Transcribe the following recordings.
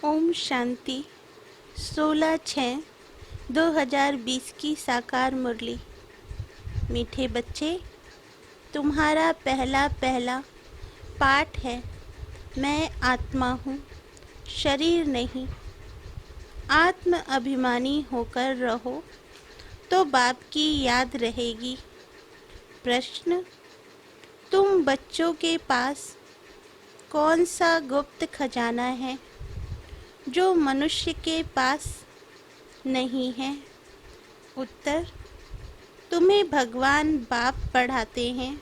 ओम शांति 16/6/2020 की साकार मुरली। मीठे बच्चे, तुम्हारा पहला पहला पाठ है, मैं आत्मा हूँ, शरीर नहीं। आत्म अभिमानी होकर रहो तो बाप की याद रहेगी। प्रश्न, तुम बच्चों के पास कौन सा गुप्त खजाना है जो मनुष्य के पास नहीं है? उत्तर, तुम्हें भगवान बाप पढ़ाते हैं।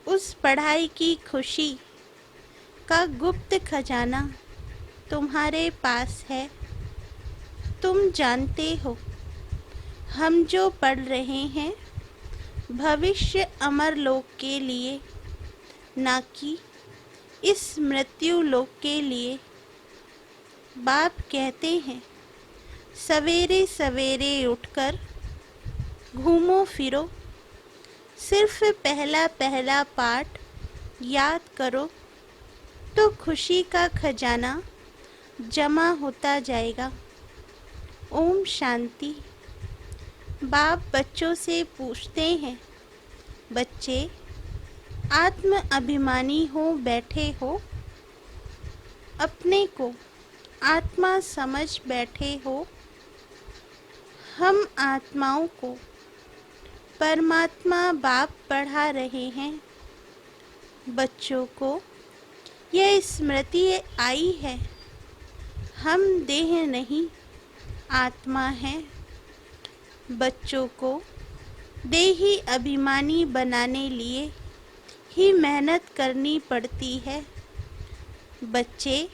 उस पढ़ाई की खुशी का गुप्त खजाना तुम्हारे पास है। तुम जानते हो, हम जो पढ़ रहे हैं भविष्य अमर लोक के लिए, ना कि इस मृत्यु लोक के लिए। बाप कहते हैं, सवेरे सवेरे उठकर घूमो फिरो, सिर्फ पहला पहला पाठ याद करो तो खुशी का खजाना जमा होता जाएगा। ओम शांति। बाप बच्चों से पूछते हैं, बच्चे आत्म अभिमानी हो बैठे हो, अपने को आत्मा समझ बैठे हो। हम आत्माओं को परमात्मा बाप पढ़ा रहे हैं। बच्चों को यह स्मृति आई है, हम देह नहीं आत्मा हैं। बच्चों को देही अभिमानी बनाने लिए ही मेहनत करनी पड़ती है। बच्चे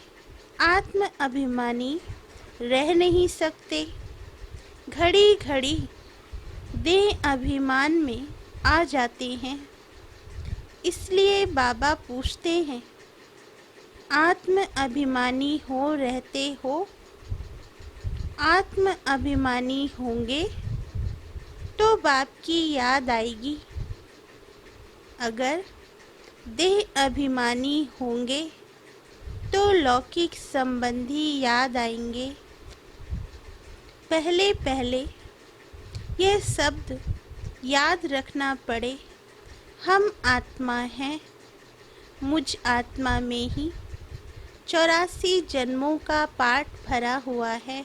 आत्म अभिमानी रह नहीं सकते। घड़ी घड़ी देह अभिमान में आ जाते हैं। इसलिए बाबा पूछते हैं, आत्म अभिमानी हो रहते हो? आत्म अभिमानी होंगे तो बाप की याद आएगी। अगर देह अभिमानी होंगे तो लौकिक संबंधी याद आएंगे। पहले पहले यह शब्द याद रखना पड़े, हम आत्मा हैं। मुझ आत्मा में ही 84 जन्मों का पाठ भरा हुआ है,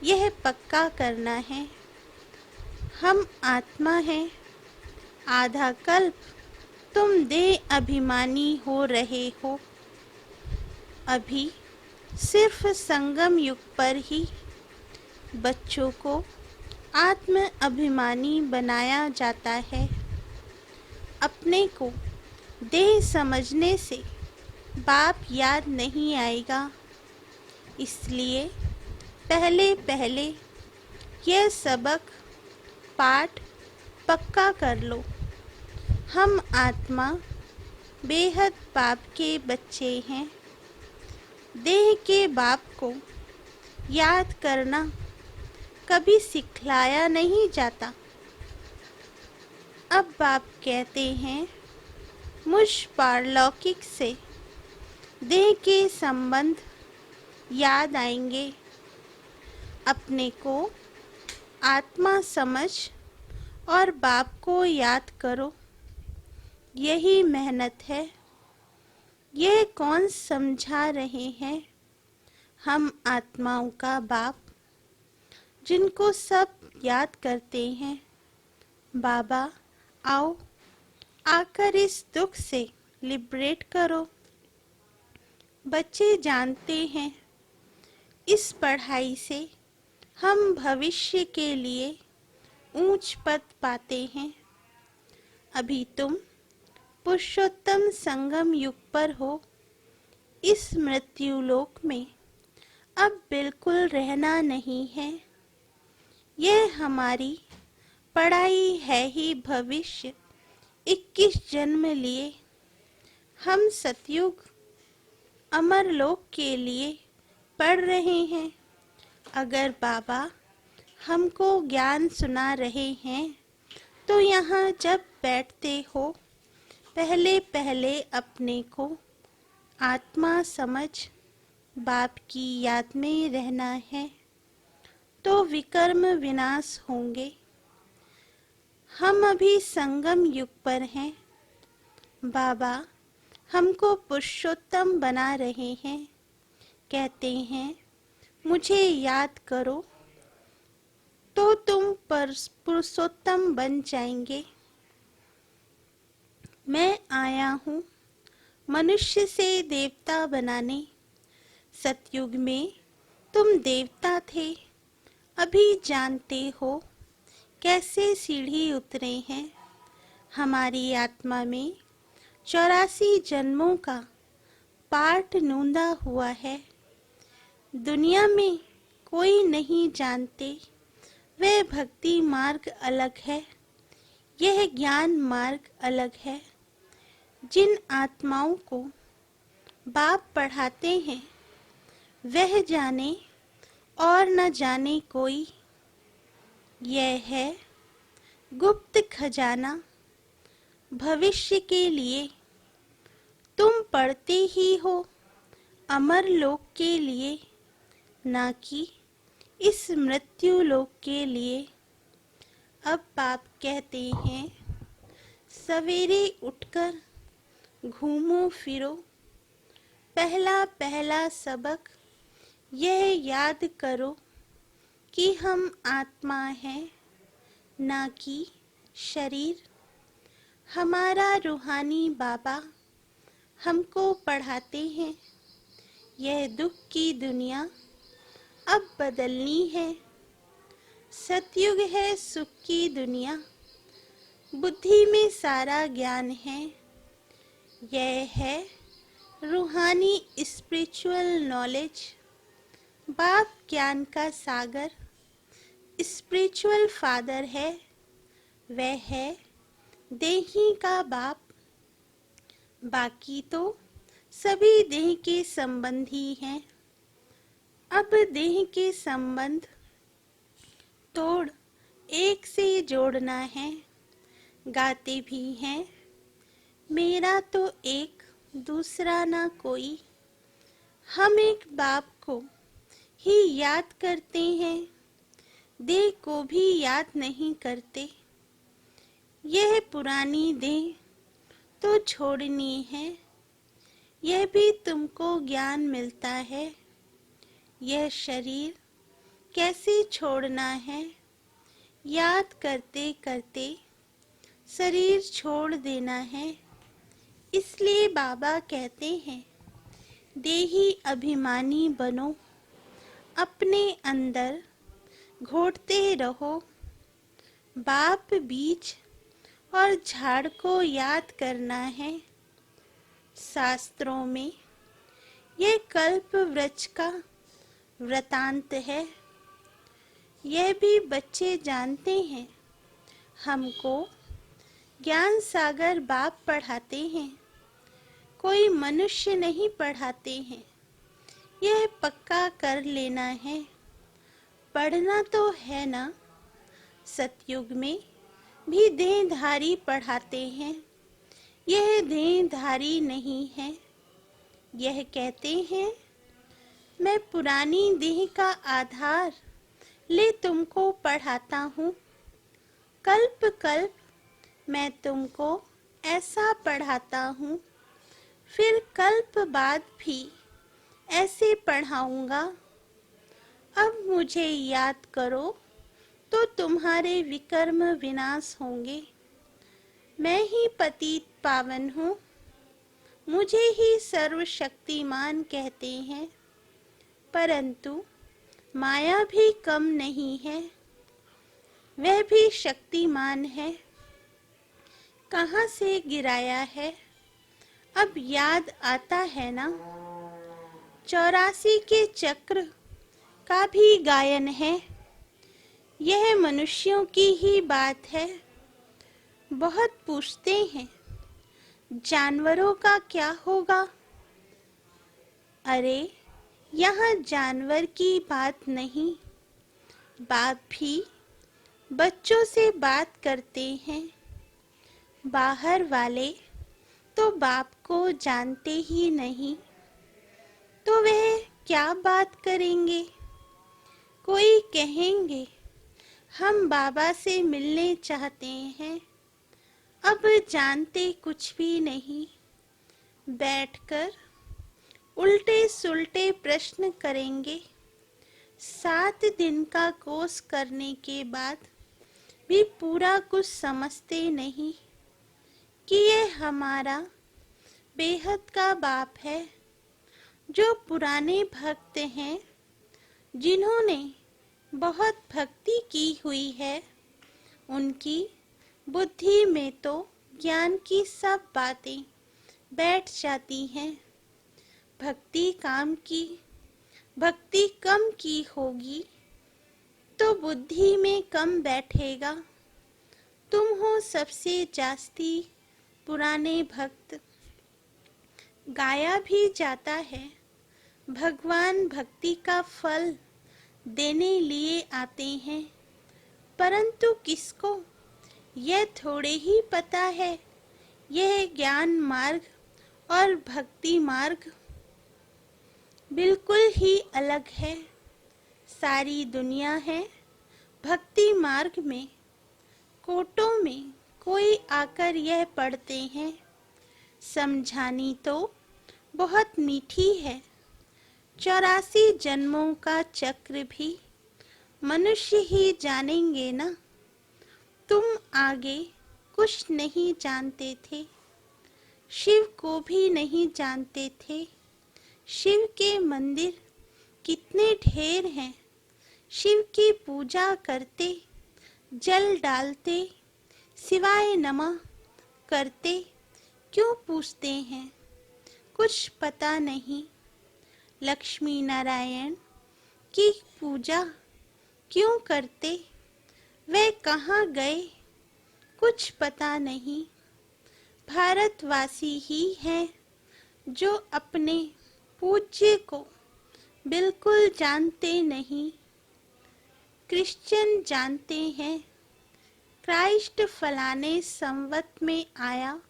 यह पक्का करना है। हम आत्मा हैं। आधा कल्प तुम देह अभिमानी हो रहे हो। अभी सिर्फ संगम युग पर ही बच्चों को आत्म अभिमानी बनाया जाता है। अपने को देह समझने से बाप याद नहीं आएगा। इसलिए पहले पहले यह सबक पाठ पक्का कर लो। हम आत्मा बेहद बाप के बच्चे हैं। देह के बाप को याद करना कभी सिखलाया नहीं जाता। अब बाप कहते हैं, मुझ पारलौकिक से देह के संबंध याद आएंगे। अपने को आत्मा समझ और बाप को याद करो, यही मेहनत है। यह कौन समझा रहे हैं? हम आत्माओं का बाप, जिनको सब याद करते हैं। बाबा आओ, आकर इस दुख से लिबरेट करो। बच्चे जानते हैं, इस पढ़ाई से हम भविष्य के लिए ऊंच पद पाते हैं। अभी तुम पुरुषोत्तम संगम युग पर हो। इस मृत्यु लोक में अब बिल्कुल रहना नहीं है। यह हमारी पढ़ाई है ही भविष्य 21 जन्म लिए। हम सतयुग अमर लोक के लिए पढ़ रहे हैं। अगर बाबा हमको ज्ञान सुना रहे हैं तो यहाँ जब बैठते हो, पहले पहले अपने को आत्मा समझ बाप की याद में रहना है तो विकर्म विनाश होंगे। हम अभी संगम युग पर हैं। बाबा हमको पुरुषोत्तम बना रहे हैं। कहते हैं मुझे याद करो तो तुम पुरुषोत्तम बन जाएंगे। मैं आया हूँ मनुष्य से देवता बनाने। सतयुग में तुम देवता थे, अभी जानते हो कैसे सीढ़ी उतरे हैं। हमारी आत्मा में 84 जन्मों का पाठ नूंदा हुआ है। दुनिया में कोई नहीं जानते वह भक्ति मार्ग अलग है, यह ज्ञान मार्ग अलग है। जिन आत्माओं को बाप पढ़ाते हैं वह जाने और न जाने कोई। यह है गुप्त खजाना भविष्य के लिए। तुम पढ़ते ही हो अमर लोक के लिए, ना कि इस मृत्यु लोक के लिए। अब बाप कहते हैं सवेरे उठकर घूमो फिरो। पहला पहला सबक यह याद करो कि हम आत्मा हैं, ना कि शरीर। हमारा रूहानी बाबा हमको पढ़ाते हैं यह दुख की दुनिया अब बदलनी है। सतयुग है सुख की दुनिया, बुद्धि में सारा ज्ञान है। यह है रूहानी स्पिरिचुअल नॉलेज। बाप ज्ञान का सागर स्पिरिचुअल फादर है। वह है देही का बाप। बाकी तो सभी देह के संबंधी हैं। अब देह के संबंध तोड़ एक से जोड़ना है। गाते भी हैं मेरा तो एक दूसरा ना कोई। हम एक बाप को ही याद करते हैं, देह को भी याद नहीं करते। यह पुरानी देह तो छोड़नी है, यह भी तुमको ज्ञान मिलता है। यह शरीर कैसे छोड़ना है, याद करते करते शरीर छोड़ देना है। इसलिए बाबा कहते हैं देही अभिमानी बनो, अपने अंदर घोटते रहो। बाप बीज और झाड़ को याद करना है। शास्त्रों में यह कल्प वृक्ष का वृतांत है। यह भी बच्चे जानते हैं। हमको ज्ञान सागर बाप पढ़ाते हैं, कोई मनुष्य नहीं पढ़ाते हैं। यह पक्का कर लेना है। पढ़ना तो है ना। सतयुग में भी देहधारी पढ़ाते हैं, यह देहधारी नहीं है। यह कहते हैं मैं पुरानी देह का आधार ले तुमको पढ़ाता हूँ। कल्प कल्प मैं तुमको ऐसा पढ़ाता हूँ, फिर कल्प बाद भी ऐसे पढ़ाऊँगा। अब मुझे याद करो तो तुम्हारे विकर्म विनाश होंगे। मैं ही पतित पावन हूँ, मुझे ही सर्वशक्तिमान कहते हैं। परंतु माया भी कम नहीं है, वह भी शक्तिमान है। कहाँ से गिराया है अब याद आता है ना। 84 के चक्र का भी गायन है। यह मनुष्यों की ही बात है। बहुत पूछते हैं जानवरों का क्या होगा। अरे यहाँ जानवर की बात नहीं। बाप भी बच्चों से बात करते हैं। बाहर वाले तो बाप को जानते ही नहीं, तो वह क्या बात करेंगे? कोई कहेंगे हम बाबा से मिलने चाहते हैं, अब जानते कुछ भी नहीं। बैठकर उल्टे सुल्टे प्रश्न करेंगे। 7 दिन का कोर्स करने के बाद भी पूरा कुछ समझते नहीं कि ये हमारा बेहद का बाप है। जो पुराने भक्त हैं, जिन्होंने बहुत भक्ति की हुई है, उनकी बुद्धि में तो ज्ञान की सब बातें बैठ जाती हैं। भक्ति कम की होगी तो बुद्धि में कम बैठेगा। तुम हो सबसे जास्ती पुराने भक्त। गाया भी जाता है, भगवान भक्ति का फल देने लिए आते हैं, परंतु किसको यह थोड़े ही पता है यह ज्ञान मार्ग और भक्ति मार्ग बिल्कुल ही अलग है। सारी दुनिया है भक्ति मार्ग में। कोटों में कोई आकर यह पढ़ते हैं, समझानी तो बहुत मीठी है। 84 जन्मों का चक्र भी मनुष्य ही जानेंगे ना। तुम आगे कुछ नहीं जानते थे, शिव को भी नहीं जानते थे। शिव के मंदिर कितने ढेर हैं, शिव की पूजा करते, जल डालते, शिवाय नमः करते, क्यों पूछते हैं? कुछ पता नहीं। लक्ष्मी नारायण की पूजा क्यों करते, वे कहाँ गए? कुछ पता नहीं। भारतवासी ही हैं जो अपने पूज्य को बिल्कुल जानते नहीं। क्रिश्चियन जानते हैं क्राइस्ट फलाने संवत में आया,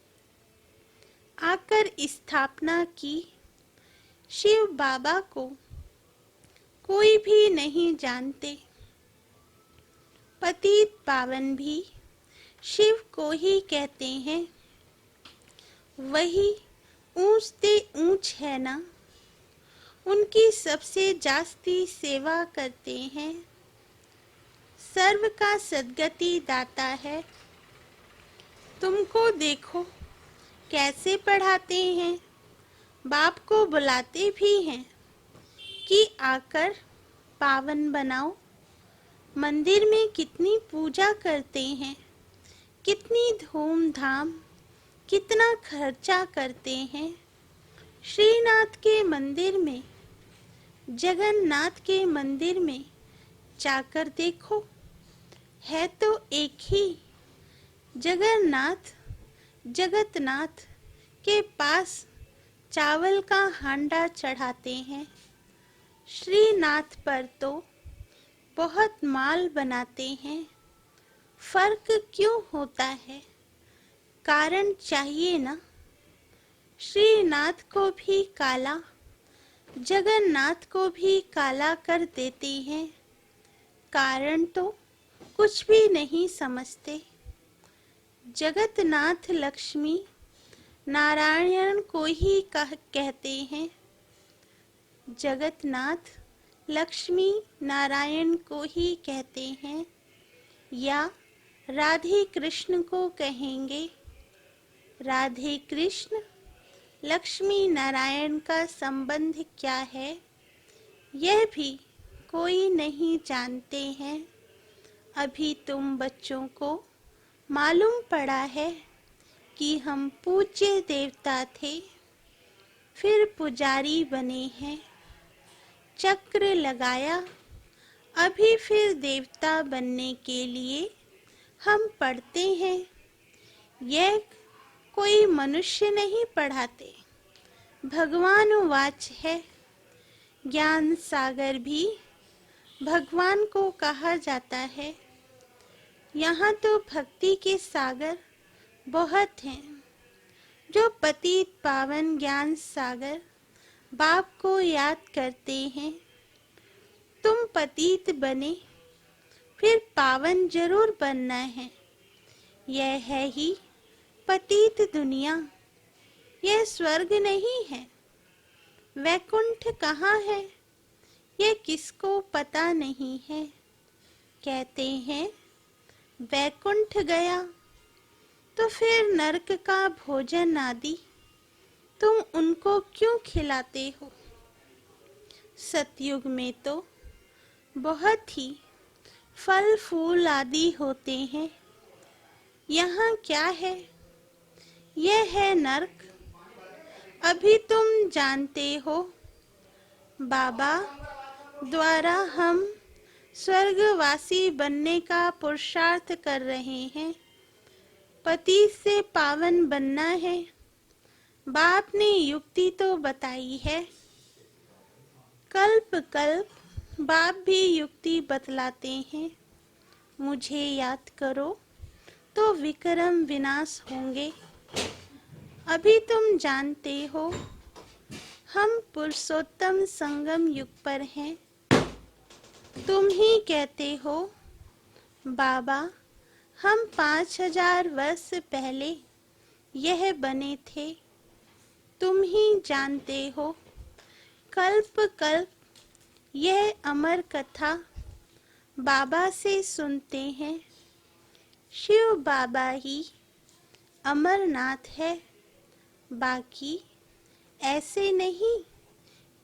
आकर स्थापना की। शिव बाबा को कोई भी नहीं जानते। पतित पावन भी शिव को ही कहते हैं, वही ऊंच से ऊंच है ना। उनकी सबसे जास्ती सेवा करते हैं। सर्व का सद्गति दाता है। तुमको देखो कैसे पढ़ाते हैं, बाप को बुलाते भी हैं कि आकर पावन बनाओ। मंदिर में कितनी पूजा करते हैं, कितनी धूमधाम, कितना खर्चा करते हैं। श्रीनाथ के मंदिर में, जगन्नाथ के मंदिर में जाकर देखो, है तो एक ही। जगन्नाथ जगतनाथ के पास चावल का हांडा चढ़ाते हैं, श्रीनाथ पर तो बहुत माल बनाते हैं। फर्क क्यों होता है? कारण चाहिए ना। श्रीनाथ को भी काला, जगन्नाथ को भी काला कर देते हैं। कारण तो कुछ भी नहीं समझते। जगतनाथ लक्ष्मी नारायण को ही कहते हैं। जगतनाथ लक्ष्मी नारायण को ही कहते हैं, या राधे कृष्ण को कहेंगे। राधे कृष्ण लक्ष्मी नारायण का संबंध क्या है, यह भी कोई नहीं जानते हैं। अभी तुम बच्चों को मालूम पड़ा है कि हम पूज्य देवता थे, फिर पुजारी बने हैं, चक्र लगाया, अभी फिर देवता बनने के लिए हम पढ़ते हैं। यह कोई मनुष्य नहीं पढ़ाते, भगवान वाच है। ज्ञान सागर भी भगवान को कहा जाता है। यहाँ तो भक्ति के सागर बहुत हैं। जो पतित पावन ज्ञान सागर बाप को याद करते हैं। तुम पतित बने फिर पावन जरूर बनना है। यह है ही पतित दुनिया, यह स्वर्ग नहीं है। वैकुंठ कहाँ है यह किसको पता नहीं है। कहते हैं वैकुंठ गया तो फिर नरक का भोजन आदि तुम उनको क्यों खिलाते हो। सतयुग में तो बहुत ही फल फूल आदि होते हैं। यहाँ क्या है, यह है नरक। अभी तुम जानते हो बाबा द्वारा हम स्वर्गवासी बनने का पुरुषार्थ कर रहे हैं। पति से पावन बनना है। बाप ने युक्ति तो बताई है। कल्प कल्प बाप भी युक्ति बतलाते हैं। मुझे याद करो तो विक्रम विनाश होंगे। अभी तुम जानते हो हम पुरुषोत्तम संगम युग पर हैं। तुम ही कहते हो बाबा हम 5000 वर्ष पहले यह बने थे। तुम ही जानते हो कल्प कल्प यह अमर कथा बाबा से सुनते हैं। शिव बाबा ही अमरनाथ है। बाकी ऐसे नहीं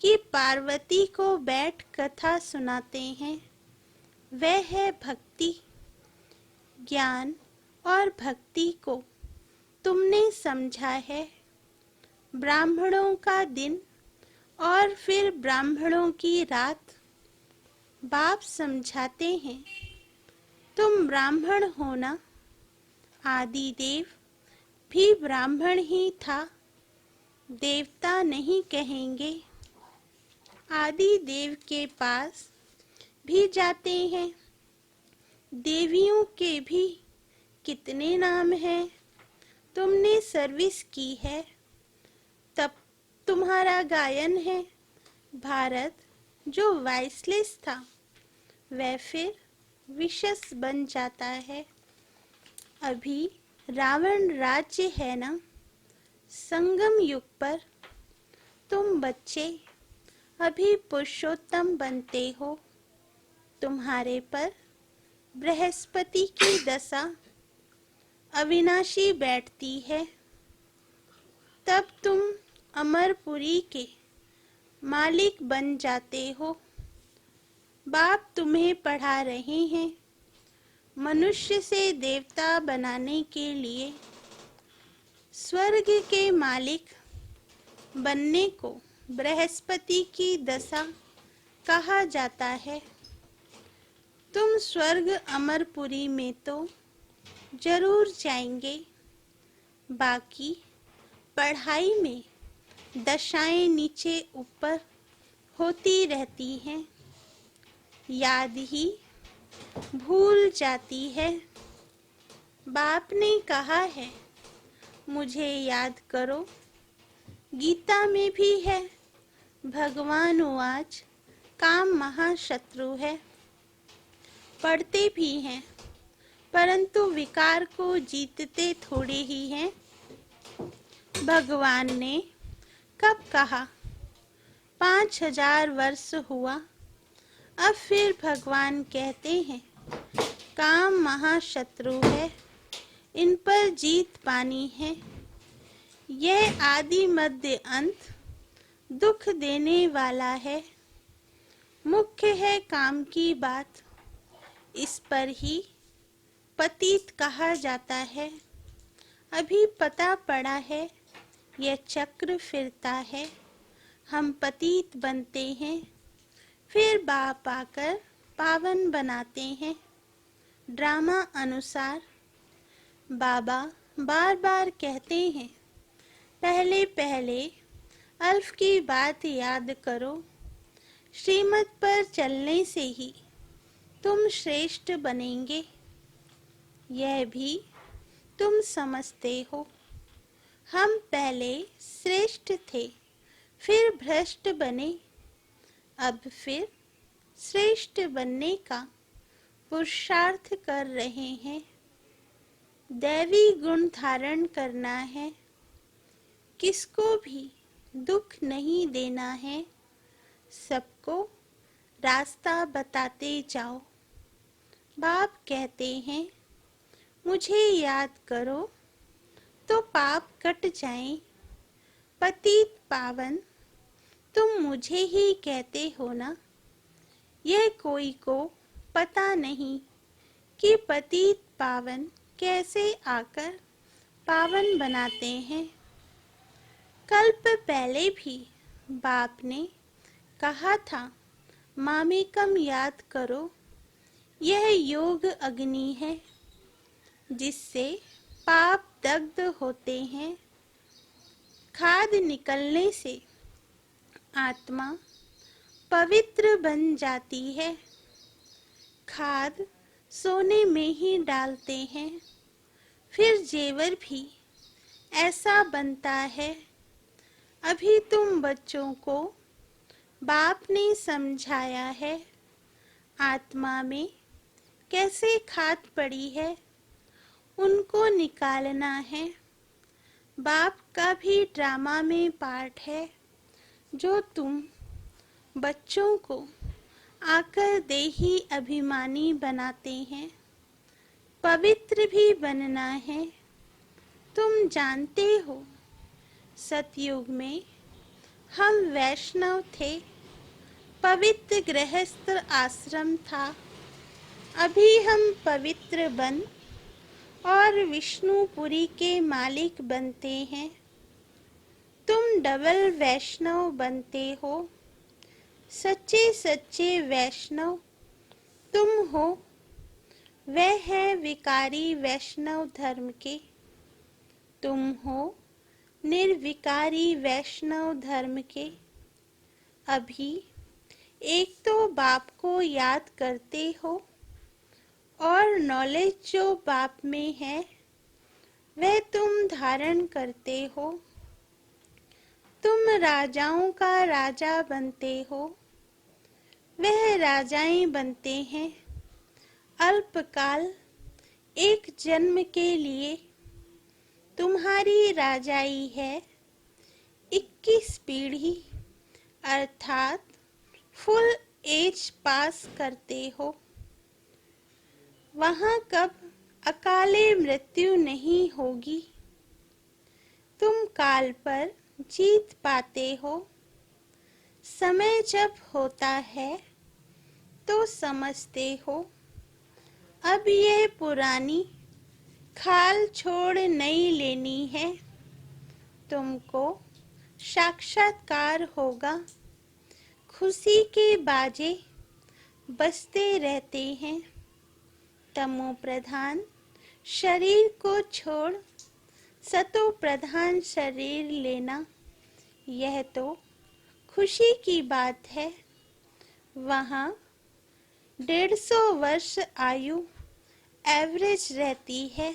कि पार्वती को बैठ कथा सुनाते हैं। वह है भक्ति। ज्ञान और भक्ति को तुमने समझा है। ब्राह्मणों का दिन और फिर ब्राह्मणों की रात बाप समझाते हैं। तुम ब्राह्मण हो ना। आदि देव भी ब्राह्मण ही था, देवता नहीं कहेंगे। आदि देव के पास भी जाते हैं। देवियों के भी कितने नाम हैं। तुमने सर्विस की है तब तुम्हारा गायन है। भारत जो वाइसलेस था वह फिर विशस बन जाता है। अभी रावण राज्य है ना। संगम युग पर तुम बच्चे अभी पुरुषोत्तम बनते हो। तुम्हारे पर बृहस्पति की दशा अविनाशी बैठती है। तब तुम अमरपुरी के मालिक बन जाते हो। बाप तुम्हें पढ़ा रहे हैं मनुष्य से देवता बनाने के लिए। स्वर्ग के मालिक बनने को बृहस्पति की दशा कहा जाता है। तुम स्वर्ग अमरपुरी में तो जरूर जाएंगे। बाकी पढ़ाई में दशाएं नीचे ऊपर होती रहती हैं। याद ही भूल जाती है। बाप ने कहा है मुझे याद करो। गीता में भी है भगवान उवाच काम महाशत्रु है। पढ़ते भी हैं परंतु विकार को जीतते थोड़े ही हैं। भगवान ने कब कहा 5000 वर्ष हुआ। अब फिर भगवान कहते हैं काम महाशत्रु है, इन पर जीत पानी है। यह आदि मध्य अंत दुख देने वाला है। मुख्य है काम की बात, इस पर ही पतित कहा जाता है। अभी पता पड़ा है यह चक्र फिरता है। हम पतित बनते हैं फिर बाप आकर पावन बनाते हैं। ड्रामा अनुसार बाबा बार बार कहते हैं पहले पहले अल्फ की बात याद करो। श्रीमत पर चलने से ही तुम श्रेष्ठ बनेंगे। यह भी तुम समझते हो हम पहले श्रेष्ठ थे फिर भ्रष्ट बने, अब फिर श्रेष्ठ बनने का पुरुषार्थ कर रहे हैं। दैवी गुण धारण करना है, किसको भी दुख नहीं देना है, सबको रास्ता बताते जाओ। बाप कहते हैं, मुझे याद करो तो पाप कट जाएं। पतित पावन तुम मुझे ही कहते हो ना। यह कोई को पता नहीं कि पतित पावन कैसे आकर पावन बनाते हैं। कल्प पहले भी बाप ने कहा था, मामेकम याद करो। यह योग अग्नि है जिससे पाप दग्ध होते हैं। खाद निकलने से आत्मा पवित्र बन जाती है। खाद सोने में ही डालते हैं, फिर जेवर भी ऐसा बनता है। अभी तुम बच्चों को बाप ने समझाया है, आत्मा में कैसे खाद पड़ी है, उनको निकालना है। बाप का भी ड्रामा में पार्ट है, जो तुम बच्चों को आकर देही अभिमानी बनाते हैं। पवित्र भी बनना है। तुम जानते हो, सतयुग में हम वैष्णव थे, पवित्र गृहस्थ आश्रम था। अभी हम पवित्र बन और विष्णुपुरी के मालिक बनते हैं। तुम डबल वैष्णव बनते हो। सच्चे सच्चे वैष्णव तुम हो। वह है विकारी वैष्णव धर्म के। तुम हो निर्विकारी वैष्णव धर्म के। अभी एक तो बाप को याद करते हो और नॉलेज जो बाप में है वह तुम धारण करते हो। तुम राजाओं का राजा बनते हो, वह राजाएं बनते हैं। अल्पकाल एक जन्म के लिए तुम्हारी राजाई है 21 पीढ़ी, अर्थात फुल एज पास करते हो। वहाँ कब अकाले मृत्यु नहीं होगी। तुम काल पर जीत पाते हो। समय जब होता है तो समझते हो। अब यह पुरानी खाल छोड़ नई लेनी है। तुमको साक्षात्कार होगा। खुशी के बाजे बजते रहते हैं। तमो प्रधान शरीर को छोड़ सतो प्रधान शरीर लेना, यह तो खुशी की बात है। वहाँ 150 वर्ष आयु एवरेज रहती है।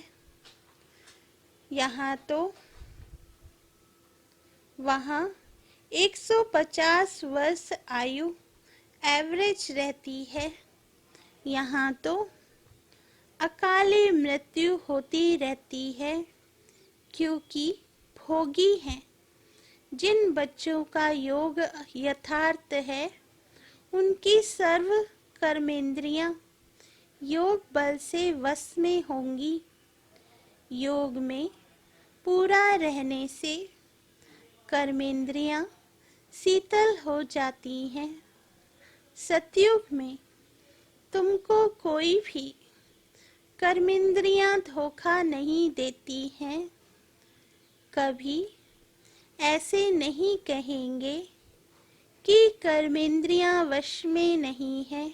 यहाँ तो वहाँ 150 वर्ष आयु एवरेज रहती है। यहाँ तो अकाले मृत्यु होती रहती है, क्योंकि भोगी हैं। जिन बच्चों का योग यथार्थ है, उनकी सर्व कर्मेंद्रियां योग बल से वश में होंगी। योग में पूरा रहने से कर्मेंद्रियां शीतल हो जाती हैं। सतयुग में तुमको कोई भी कर्मेंद्रियां धोखा नहीं देती हैं। कभी ऐसे नहीं कहेंगे कि कर्मेंद्रियां वश में नहीं है।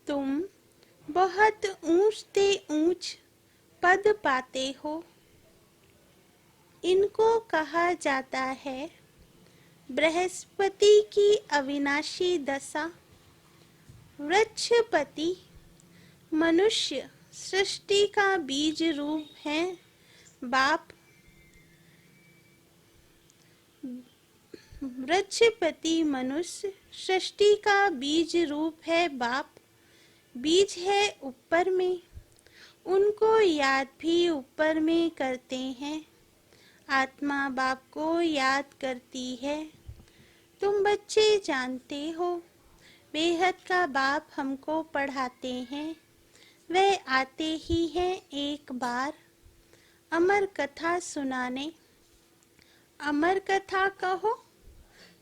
तुम बहुत ऊंच से ऊंच पद पाते हो। इनको कहा जाता है बृहस्पति की अविनाशी दशा। वृक्षपति मनुष्य सृष्टि का बीज रूप है। बाप वृक्षपति मनुष्य सृष्टि का बीज रूप है बाप। बीज है ऊपर में, उनको याद भी ऊपर में करते हैं। आत्मा बाप को याद करती है। तुम बच्चे जानते हो, बेहद का बाप हमको पढ़ाते हैं। वे आते ही हैं एक बार अमर कथा सुनाने। अमर कथा कहो,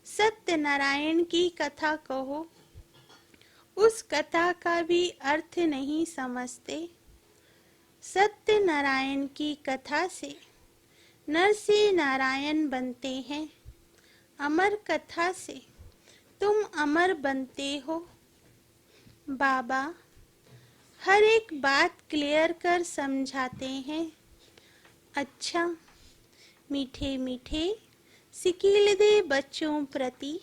सत्यनारायण की कथा कहो। उस कथा का भी अर्थ नहीं समझते। सत्यनारायण की कथा से नर से नारायण बनते हैं। अमर कथा से तुम अमर बनते हो। बाबा हर एक बात क्लियर कर समझाते हैं। अच्छा, मीठे मीठे सिकील दे बच्चों प्रति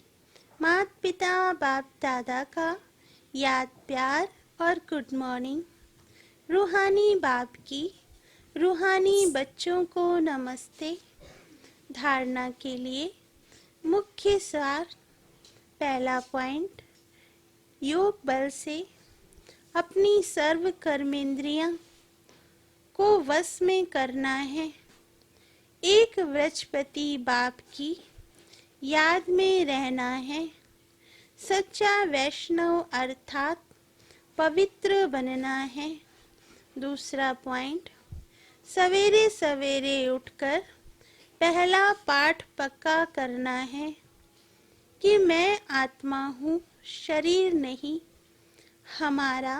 माता पिता बाप दादा का याद प्यार और गुड मॉर्निंग। रूहानी बाप की रूहानी बच्चों को नमस्ते। धारणा के लिए मुख्य सार। पहला पॉइंट, योग बल से अपनी सर्व कर्मेंद्रियां को वश में करना है। एक वृक्षपति बाप की याद में रहना है। सच्चा वैष्णव अर्थात पवित्र बनना है। दूसरा पॉइंट, सवेरे सवेरे उठकर पहला पाठ पक्का करना है कि मैं आत्मा हूँ, शरीर नहीं। हमारा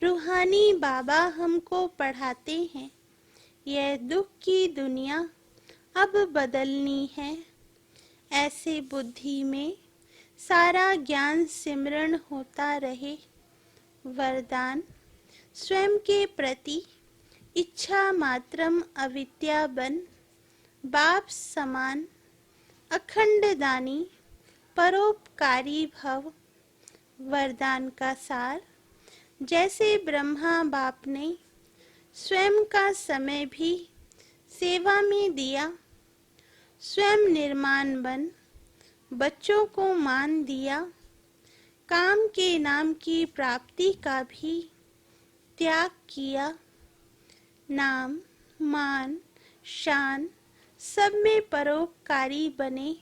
रूहानी बाबा हमको पढ़ाते हैं, यह दुख की दुनिया अब बदलनी है। ऐसे बुद्धि में सारा ज्ञान सिमरण होता रहे। वरदान, स्वयं के प्रति इच्छा मात्रम अविद्या बन बाप समान अखंड दानी परोपकारी भव। वरदान का सार, जैसे ब्रह्मा बाप ने स्वयं का समय भी सेवा में दिया, स्वयं निर्माण बन बच्चों को मान दिया, काम के नाम की प्राप्ति का भी त्याग किया। नाम मान शान सब में परोपकारी बने।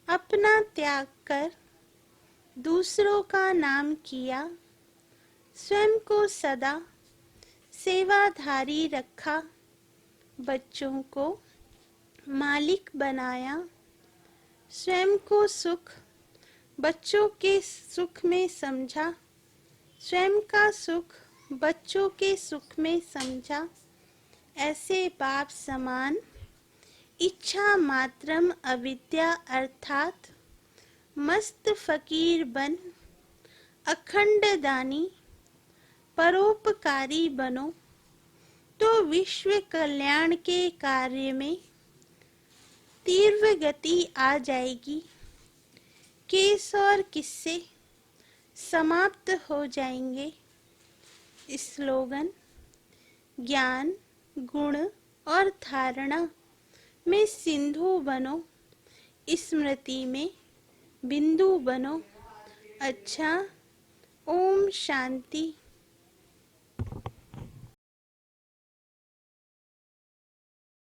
अपना त्याग कर दूसरों का नाम किया। स्वयं को सदा सेवाधारी रखा। बच्चों को मालिक बनाया। स्वयं को सुख बच्चों के सुख में समझा। स्वयं का सुख बच्चों के सुख में समझा। ऐसे बाप समान इच्छा मात्रम अविद्या अर्थात मस्त फकीर बन अखंड दानी परोपकारी बनो, तो विश्व कल्याण के कार्य में तीव्र गति आ जाएगी। केस और किस्से समाप्त हो जाएंगे। स्लोगन, ज्ञान गुण और धारणा में सिंधु बनो, स्मृति में बिंदु बनो। अच्छा, ओम शांति।